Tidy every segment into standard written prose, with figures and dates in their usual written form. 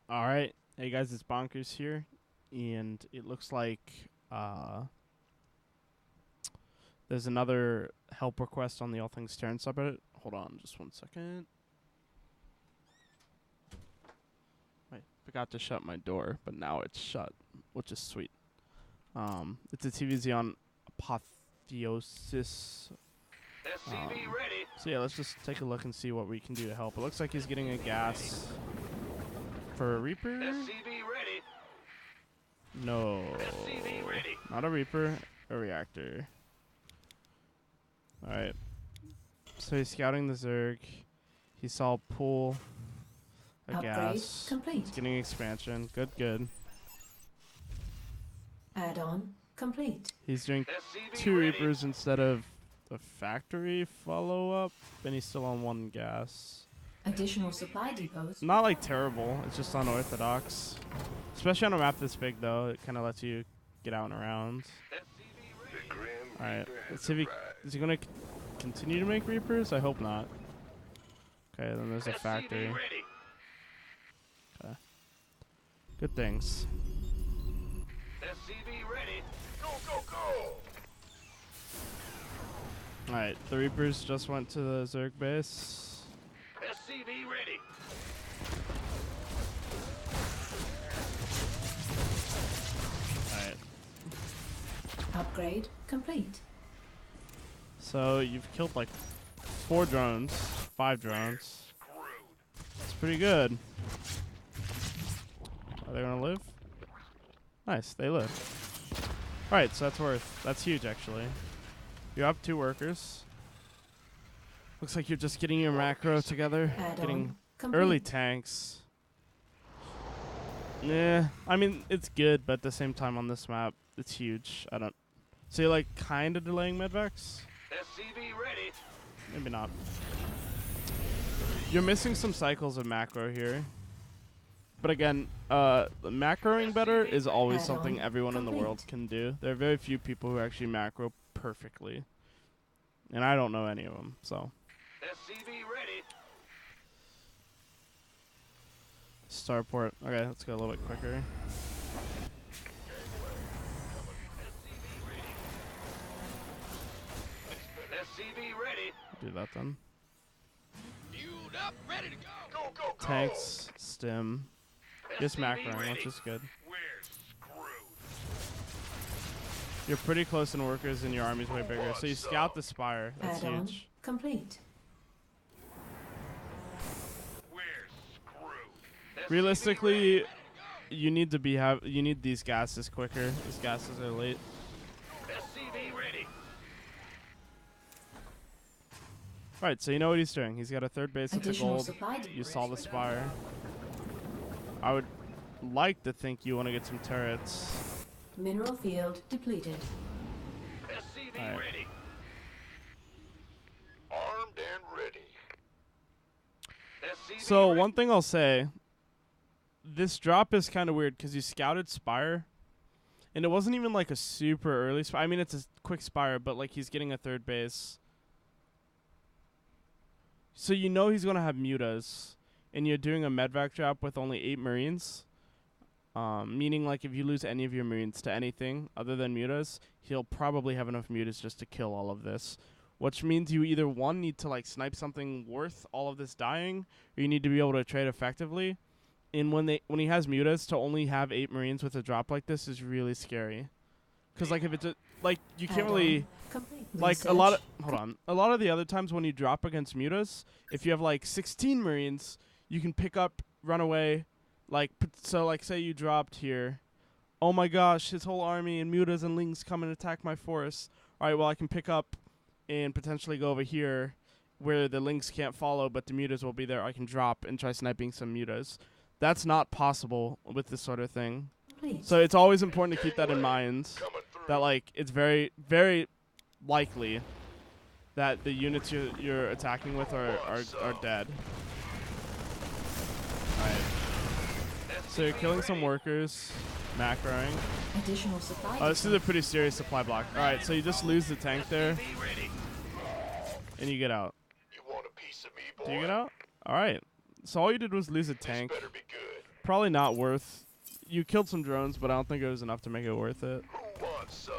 All right. Hey guys, it's Bonkers here, and it looks like there's another help request on the All Things Terran subreddit. Hold on, just 1 second. I forgot to shut my door, but now it's shut, which is sweet. It's a TvZ on apotheosis. So yeah, let's just take a look and see what we can do to help. It looks like he's getting a gas for a Reaper. No, not a Reaper, a reactor. Alright. So he's scouting the Zerg. He saw a pool, a gas. Complete. He's getting expansion. Good, good. Add-on complete. He's doing 2 Reapers instead of the factory follow-up, and he's still on 1 gas. Additional supply depots. Not like terrible, it's just unorthodox. Especially on a map this big though, it kind of lets you get out and around. Alright, let's see if is he going to continue to make Reapers? I hope not. Okay, then there's a factory. Okay. Good things. SCV ready. Go, go, go! Alright, the Reapers just went to the Zerg base. SCV ready. Alright. Upgrade complete. So you've killed like 4 drones, 5 drones. That's pretty good. Are they gonna live? Nice, they live. Alright, so that's huge actually. You have 2 workers. Looks like you're just getting your macro together, getting early tanks. Yeah, I mean it's good, but at the same time on this map, it's huge. I don't. So you're like kind of delaying medvacs? SCV ready. Maybe not. You're missing some cycles of macro here. But again, macroing better is always something everyone in the world can do. There are very few people who actually macro perfectly. And I don't know any of them, so. SCV ready. Starport. Okay, let's go a little bit quicker. SCV ready. Do that then. Fueled up, ready to go. Go, go, go. Tanks, stim. Just macroing, which is good. We're screwed. You're pretty close in workers and your army's way bigger. So you scout the spire. That's Add-on huge. complete. We're screwed. Realistically, you need to you need these gases quicker. These gases are late. SCV ready. Right, so you know what he's doing. He's got a 3rd base with the Additional gold. supply You depots. saw the spire. I would like to think you want to get some turrets. Mineral field depleted. SCV Alright. ready. Armed and ready. SCV So ready. one thing I'll say, this drop is kind of weird because you scouted spire, and it wasn't even like a super early spire. I mean, it's a quick spire, but like he's getting a 3rd base. So you know he's going to have mutas, and you're doing a medvac drop with only 8 marines. Meaning like if you lose any of your marines to anything other than mutas, he'll probably have enough mutas just to kill all of this. Which means you either, 1, need to like snipe something worth all of this dying, or you need to be able to trade effectively. And when he has mutas, to only have 8 marines with a drop like this is really scary. Because like if it's like you can't really Complete. like a lot of the other times when you drop against mutas, if you have like 16 marines, you can pick up, run away. Like so like say you dropped here, oh my gosh, his whole army and mutas and lings come and attack my forest. All right, well I can pick up and potentially go over here where the lings can't follow, but the mutas will be there. I can drop and try sniping some mutas. That's not possible with this sort of thing. Complete. So it's always important to keep that in mind. Coming through. That like it's very, very likely that the units you're attacking with are dead. Alright. So you're killing some workers, macroing. Additional supply. Oh, this is a pretty serious supply block. Alright, so you just lose the tank there, SCV ready. and you get out. You want a piece of me, boy? Do you get out? Alright. So all you did was lose a tank. Better be good. Probably not worth. You killed some drones, but I don't think it was enough to make it worth it. Who wants some?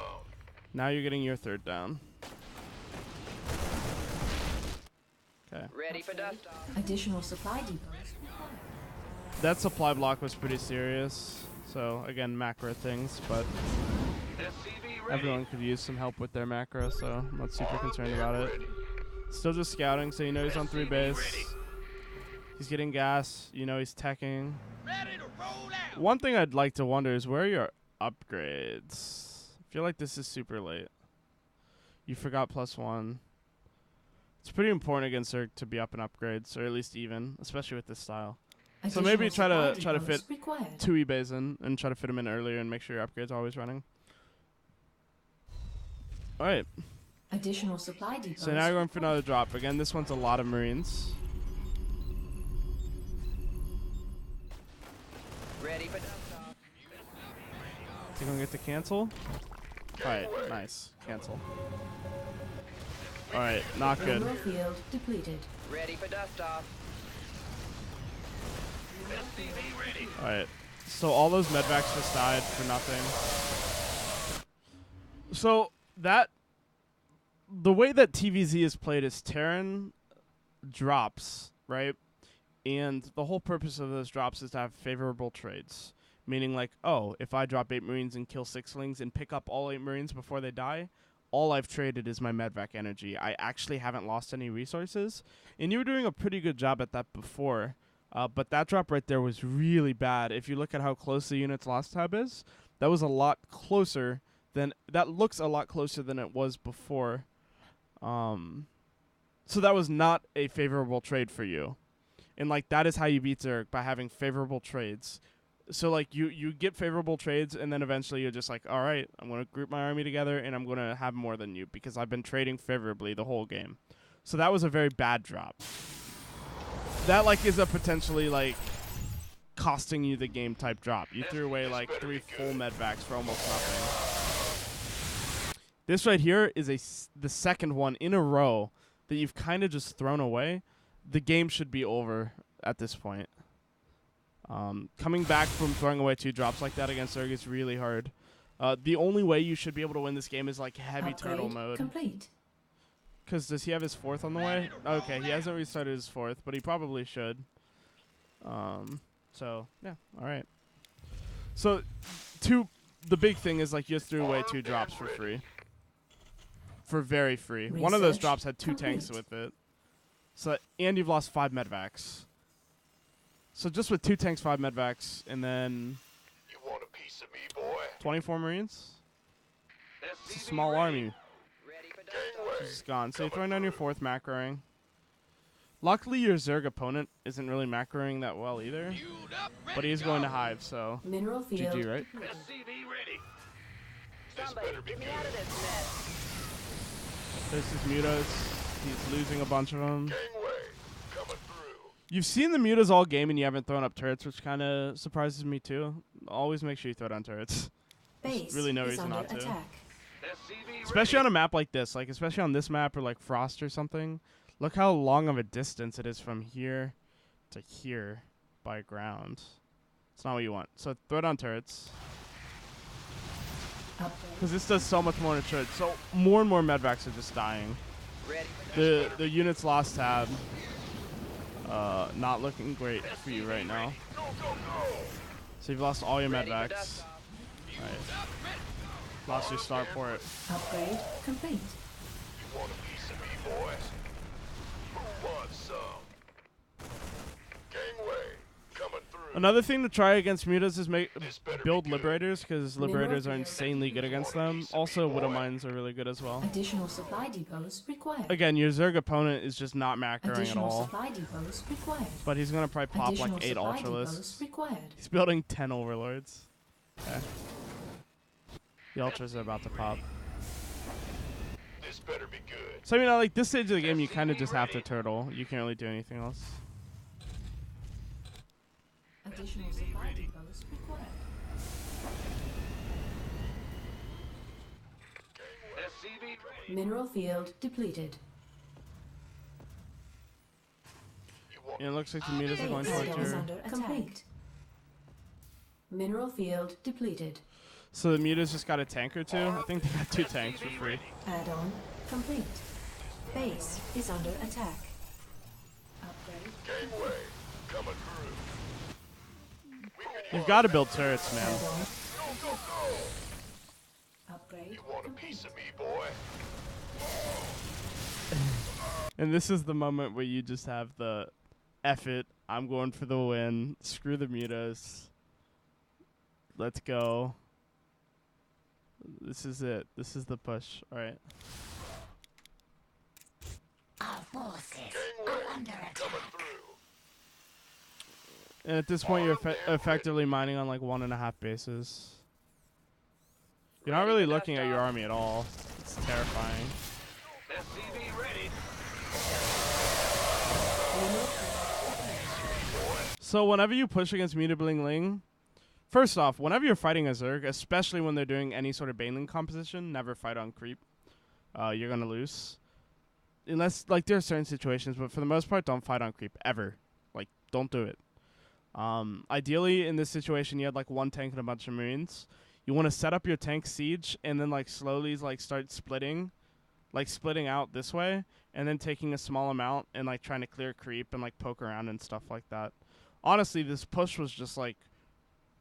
Now you're getting your third down. Okay. Ready for dust off. Additional supply depots required. That supply block was pretty serious. So, again, macro things, but SCV ready. everyone could use some help with their macro, so I'm not super concerned about it. Still just scouting, so you know he's on 3 base. He's getting gas, you know he's teching. Ready to roll out. One thing I'd like to wonder is where are your upgrades? I feel like this is super late. You forgot +1. It's pretty important against Zerg to be up in upgrades, or at least even, especially with this style. So maybe try to fit 2 ebays in and try to fit them in earlier and make sure your upgrades are always running. All right. Additional supply depots. So now you're going for another drop. Again, this one's a lot of Marines. Ready for dust off. Is he going to get to cancel? All right, nice. Cancel. All right, not good. Mineral field depleted. Ready for dust off. SCV ready. All right. So all those medvacs just died for nothing. So the way that TvZ is played is Terran drops, right? And the whole purpose of those drops is to have favorable trades. Meaning like, oh, if I drop 8 Marines and kill 6lings and pick up all 8 Marines before they die, all I've traded is my medvac energy. I actually haven't lost any resources. And you were doing a pretty good job at that before. But that drop right there was really bad. If you look at how close the unit's loss tab is, that was a lot closer than, that looks a lot closer than it was before. So that was not a favorable trade for you. And like that is how you beat Zerg, by having favorable trades. So like you get favorable trades and then eventually you're just like, all right, I'm going to group my army together and I'm going to have more than you because I've been trading favorably the whole game. So that was a very bad drop. That like is a potentially like costing you the game type drop. You threw away like 3 full medvacs for almost nothing. This right here is the second one in a row that you've kind of just thrown away. The game should be over at this point. Coming back from throwing away 2 drops like that against Zerg is really hard. The only way you should be able to win this game is like heavy turtle mode. Complete. Because does he have his 4th on the way? Okay, he hasn't restarted his 4th, but he probably should. So, yeah, all right. So, the big thing is like you just threw away 2 drops for free. For very free. One of those drops had 2 tanks with it. So, and you've lost 5 medvacs. So just with 2 tanks, 5 medvacs, and then You want a piece of me, boy? 24 Marines? It's a SCV small ready. army. Ready for dust Gangway. off. It's gone. So you're throwing down your 4th macroing. Luckily, your Zerg opponent isn't really macroing that well either. Fueled up, ready But he is to going to go. Hive, so Mineral field GG, right? depleted. SCV ready. This Somebody better be get me good. out of this mess. There's his mutas. He's losing a bunch of them. Gangway. Coming through. You've seen the mutas all game and you haven't thrown up turrets, which kind of surprises me too. Always make sure you throw down turrets. Base really no is reason under not to. attack. SCV Especially on ready. a map like this, like especially on this map or like Frost or something. Look how long of a distance it is from here to here by ground. It's not what you want. So throw down turrets. Upgrade. Because this does so much more than it should. So more and more medvacs are just dying. Ready for dust The unit's lost tab. Not looking great for you right now. Go, go, go. So you've lost all your Ready for medvacs. dust off. Right. Lost your start port. Upgrade complete. You want a piece of me, boy? Who wants some? Gangway. Coming through. Another thing to try against mutas is This better build be good. liberators, because liberators are insanely good against them. Also, widow mines are really good as well. Additional supply depots required. Again, your Zerg opponent is just not macroing at Additional all. supply depots required. But he's gonna probably pop Additional like 8 supply depots ultralisks. required. He's building 10 overlords. Okay. The ultras are about to pop. This better be good. So I mean, like this stage of the game, you kind of just have to turtle. You can't really do anything else. Additional supply depots required. SCV ready. Mineral field depleted. You want And it looks like the mutas are going Base towards is your. under attack. Mineral field depleted. So the mutas just got a tank or two. I think they got 2 tanks for free. Add-on complete. Base is under attack. Upgrade. Gangway, coming through. You've got to build turrets, man. Add-on. Go, go, go! Upgrade You want a complete. piece of me, boy? And this is the moment where you just have the F it, I'm going for the win. Screw the mutas. Let's go. This is it. This is the push. All right. Our forces Gangway, are under attack. coming through. And at this point, you're effectively mining on like 1.5 bases. You're not really looking at your army at all. It's terrifying. SCV ready. So whenever you push against Muta Bling Ling, first off, whenever you're fighting a Zerg, especially when they're doing any sort of Baneling composition, never fight on creep. You're gonna lose. Unless, like, there are certain situations, but for the most part, don't fight on creep, ever. Like, don't do it. Ideally, in this situation, you had, like, 1 tank and a bunch of Marines. You want to set up your tank siege, and then, like, slowly, like, start splitting. Like, splitting out this way, and then taking a small amount, and, like, trying to clear creep, and, like, poke around and stuff like that. Honestly, this push was just, like,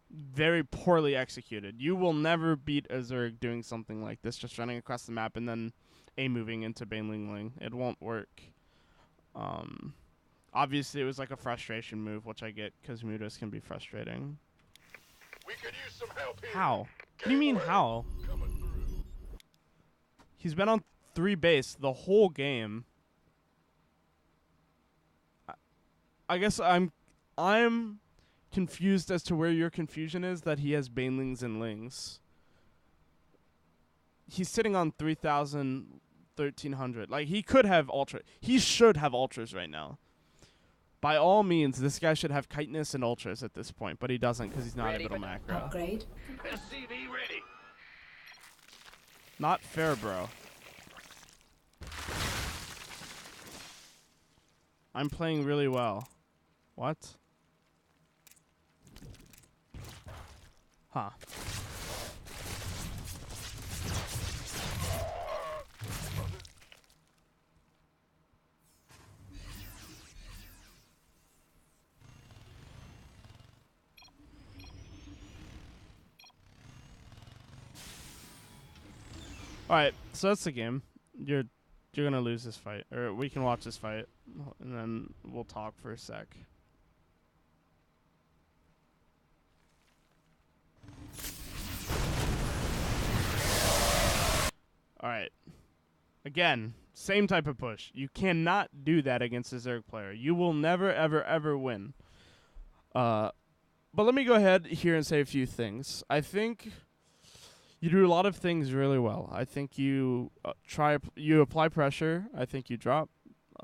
very poorly executed. You will never beat a Zerg doing something like this, just running across the map, and then moving into Baneling Ling. It won't work. Obviously, it was like a frustration move, which I get because mutas can be frustrating. We could use some help here. How? What do you mean how? Coming through. He's been on 3 base the whole game. I guess I'm confused as to where your confusion is that he has Banelings and Lings. He's sitting on 3,000, 1,300. Like, he could have Ultra. He should have Ultras right now. By all means, this guy should have Chitinous and Ultras at this point, but he doesn't because he's not Ready able to for macro. Upgrade. SCV ready. Not fair, bro. I'm playing really well. What? Huh. All right, so that's the game. You're gonna lose this fight, or we can watch this fight, and then we'll talk for a sec. All right. Again, same type of push. You cannot do that against a Zerg player. You will never, ever, ever win. But let me go ahead here and say a few things. I think you do a lot of things really well. I think you you apply pressure. I think you drop.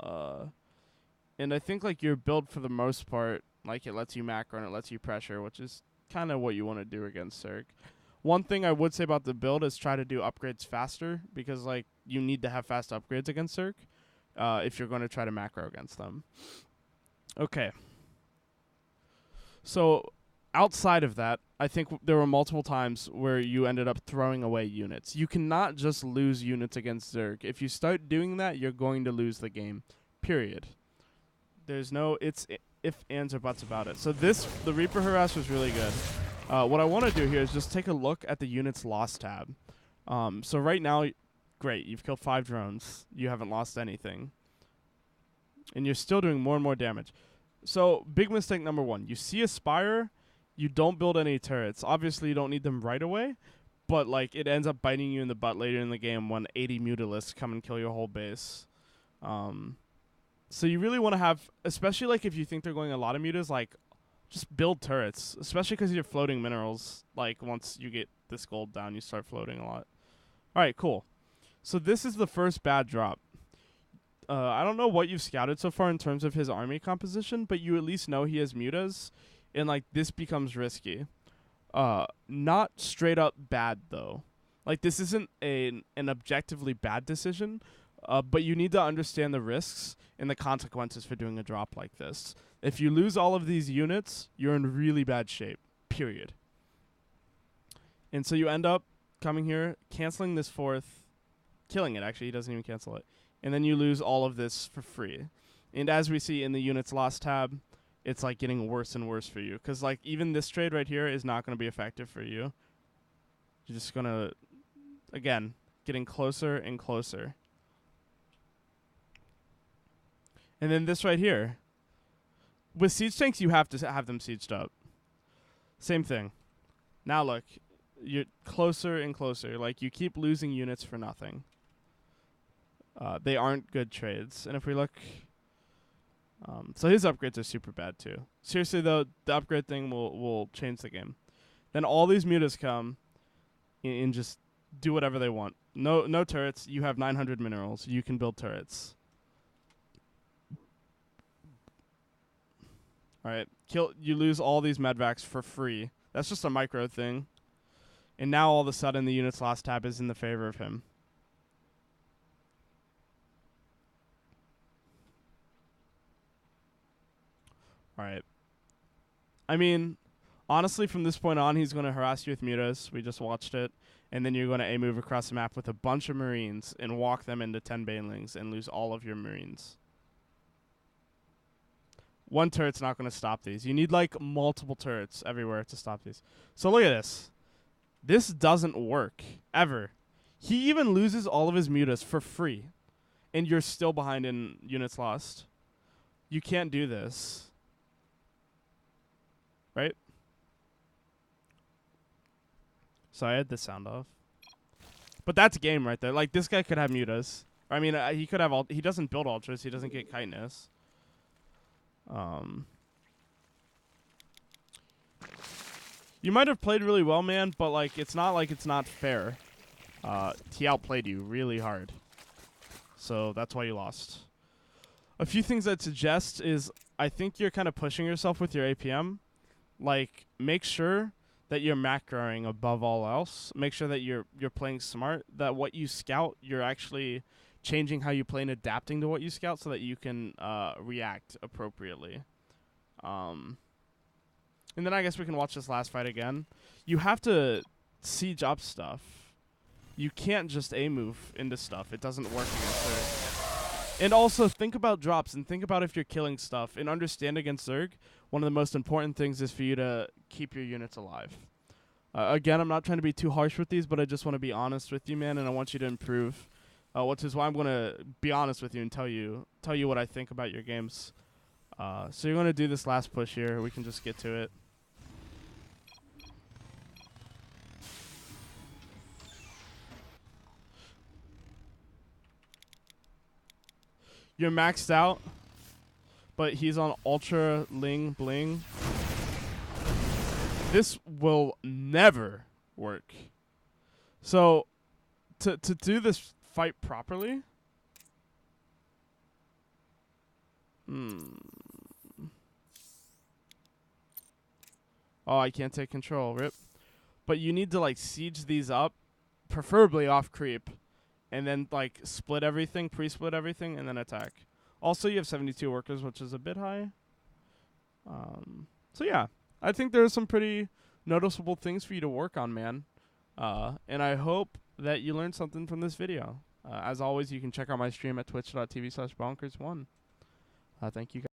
And I think like your build for the most part, like it lets you macro and it lets you pressure, which is kind of what you want to do against Zerg. One thing I would say about the build is try to do upgrades faster because like you need to have fast upgrades against Zerg if you're going to try to macro against them. Okay. So outside of that, I think there were multiple times where you ended up throwing away units. You cannot just lose units against Zerg. If you start doing that, you're going to lose the game. Period. There's no if, ands, or buts about it. So the Reaper Harass was really good. What I want to do here is just take a look at the units lost tab. So right now, great, you've killed 5 drones. You haven't lost anything. And you're still doing more and more damage. So big mistake number 1. You see a Spire, you don't build any turrets. Obviously, you don't need them right away. But like it ends up biting you in the butt later in the game when 80 Mutalisks come and kill your whole base. So you really want to have, especially like if you think they're going a lot of mutas, like just build turrets, especially because you're floating minerals. Like once you get this gold down, you start floating a lot. All right, cool. So this is the first bad drop. I don't know what you've scouted so far in terms of his army composition, but you at least know he has mutas, and like this becomes risky. Not straight up bad though. Like this isn't an objectively bad decision, but you need to understand the risks and the consequences for doing a drop like this. If you lose all of these units, you're in really bad shape. Period. And so you end up coming here, canceling this fourth, killing it, actually. He doesn't even cancel it. And then you lose all of this for free. And as we see in the units lost tab, it's like getting worse and worse for you. Because like even this trade right here is not going to be effective for you. You're just going to, again, getting closer and closer. And then this right here. With siege tanks, you have to have them sieged up. Same thing. Now look, you're closer and closer. Like you keep losing units for nothing. They aren't good trades. And if we look, so his upgrades are super bad too. Seriously though, the upgrade thing will change the game. Then all these mutas come and just do whatever they want. No turrets. You have 900 minerals. You can build turrets. All right, you lose all these medvacs for free. That's just a micro thing. And now all of a sudden the unit's lost tab is in the favor of him. All right. I mean, honestly, from this point on, he's going to harass you with mutas. We just watched it. And then you're going to A-move across the map with a bunch of marines and walk them into 10 banelings and lose all of your marines. One turret's not going to stop these. You need like multiple turrets everywhere to stop these. So look at this. This doesn't work ever. He even loses all of his mutas for free. And you're still behind in units lost. You can't do this. Right? So I had the sound off. But that's game right there. Like this guy could have mutas. I mean, he could have he doesn't build ultras. He doesn't get chitinous. You might have played really well, man, but like it's not fair. He outplayed you really hard. So that's why you lost. A few things I'd suggest is I think you're kind of pushing yourself with your APM. Like make sure that you're macroing above all else. Make sure that you're playing smart, that what you scout, you're actually changing how you play and adapting to what you scout so that you can react appropriately. And then I guess we can watch this last fight again. You have to siege up stuff. You can't just A-move into stuff. It doesn't work against Zerg. And also think about drops and think about if you're killing stuff. And understand against Zerg, one of the most important things is for you to keep your units alive. Again, I'm not trying to be too harsh with these, but I just want to be honest with you, man, and I want you to improve. Which is why I'm going to be honest with you and tell you what I think about your games. So you're going to do this last push here. We can just get to it. You're maxed out, but he's on Ultra Ling Bling. This will never work. So, to do this fight properly, oh, I can't take control, rip. But you need to like siege these up, preferably off creep, and then like split everything, pre-split everything, and then attack. Also, you have 72 workers, which is a bit high. So yeah, I think there are some pretty noticeable things for you to work on, man. And I hope that you learned something from this video. As always, you can check out my stream at twitch.tv/bonkers1. Thank you guys.